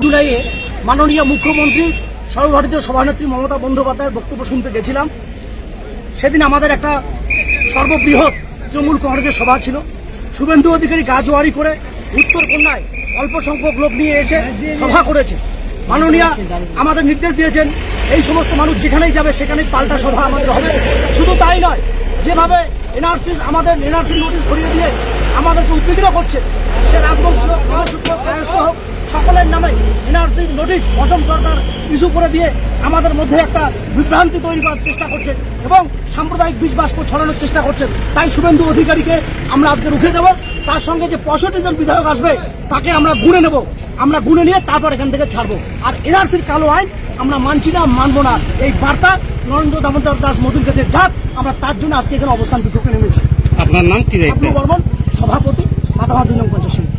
জুলাইয়ে মাননীয় মুখ্যমন্ত্রী সর্বভারতীয় সভানেত্রী মমতা বন্দ্যোপাধ্যায়ের বক্তব্য শুনতে গেছিলাম। সেদিন আমাদের একটা সর্ববৃহৎ তৃণমূল কংগ্রেসের সভা ছিল। শুভেন্দু অধিকারী গাজোয়ারি করে উত্তরকন্যায় অল্প সংখ্যক লোক নিয়ে এসে সভা করেছে। মাননীয়া আমাদের নির্দেশ দিয়েছেন এই সমস্ত মানুষ যেখানেই যাবে সেখানেই পাল্টা সভা আমাদের হবে। শুধু তাই নয়, যেভাবে এনআরসি আমাদের এনআরসি নোটিশ ধরিয়ে দিয়ে আমাদেরকে উদ্বিগ্ন করছে, সে রাজবংশ কায়স্থ হোক, সকলের নামে এনআরসি নোটিশ অসম সরকার ইস্যু করে দিয়ে আমাদের মধ্যে একটা বিভ্রান্তি তৈরি করার চেষ্টা করছে এবং সাম্প্রদায়িক বীজ বাষ্প ছড়ানোর চেষ্টা করছেন। তাই শুভেন্দু অধিকারীকে আমরা আজকে রুখে দেব। তার সঙ্গে যে 65 জন বিধায়ক আসবে তাকে আমরা গুনে নেব, আমরা গুনে নিয়ে তারপর এখান থেকে ছাড়বো। আর এনআরসির কালো আইন আমরা মানছি না, মানবো না। এই বার্তা নরেন্দ্র দামোদর দাস মোদীর কাছে যাক, আমরা তার জন্য আজকে এখানে অবস্থান বিক্ষোভে নেমেছি। আপনার নাম কি? বর্মন, সভাপতি, মাথাভাত ২ নং পঞ্চায়েত।